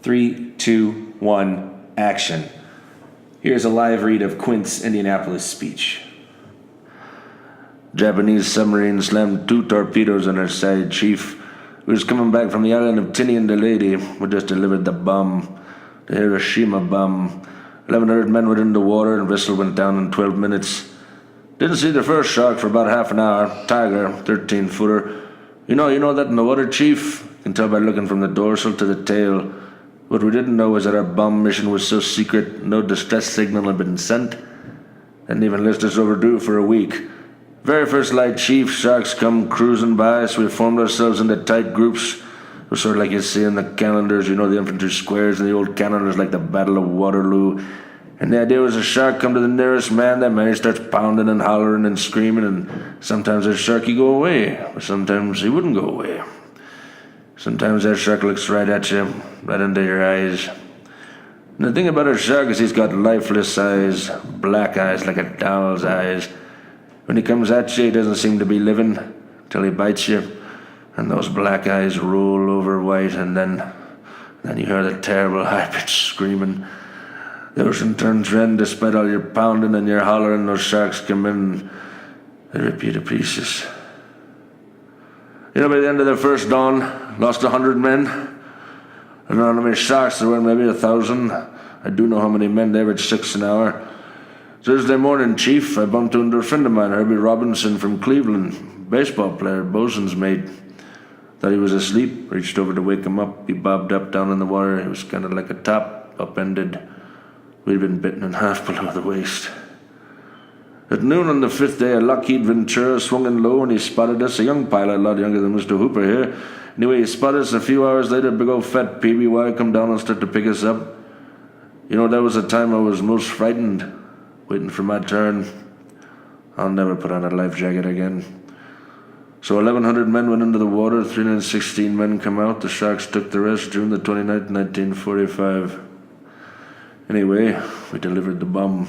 3, 2, 1, action. Here's a live read of QUINT's Indianapolis speech. Japanese submarine slammed 2 torpedoes on her side, Chief. We was coming back from the island of Tinian the Lady. We just delivered the bomb, the Hiroshima bomb. 1,100 men went into the water and vessel went down in 12 minutes. Didn't see the first shark for about half an hour. Tiger, 13-footer. You know that in the water, Chief? You can tell by looking from the dorsal to the tail. What we didn't know was that our bomb mission was so secret, no distress signal had been sent. Didn't even list us overdue for a week. Very first light, Chief, sharks come cruising by, so we formed ourselves into tight groups. It was sort of like you see in the calendars, the infantry squares and the old calendars like the Battle of Waterloo. And the idea was a shark come to the nearest man, that man he starts pounding and hollering and screaming, and sometimes that shark he'd go away, but sometimes he wouldn't go away. Sometimes that shark looks right at you, right into your eyes. And the thing about a shark is he's got lifeless eyes, black eyes like a doll's eyes. When he comes at you, he doesn't seem to be living till he bites you, and those black eyes roll over white, and then you hear the terrible high-pitched screaming. The ocean turns red despite all your pounding and your hollering. Those sharks come in, they rip you to pieces. By the end of the first dawn, lost 100 men. I don't know how many sharks there were, maybe 1,000. I do know how many men, they averaged 6 an hour. Thursday morning, Chief, I bumped into a friend of mine, Herbie Robinson from Cleveland, baseball player, bosun's mate. Thought he was asleep, reached over to wake him up. He bobbed up down in the water. He was kind of like a top, upended. We'd been bitten in half below the waist. At noon on the 5th day, a Lockheed Ventura swung in low and he spotted us, a young pilot, a lot younger than Mr. Hooper here. Anyway, he spotted us. A few hours later, a big old fat PBY come down and start to pick us up. That was the time I was most frightened, waiting for my turn. I'll never put on a life jacket again. So 1,100 men went into the water, 316 men come out. The sharks took the rest, June the 29th, 1945. Anyway, we delivered the bomb.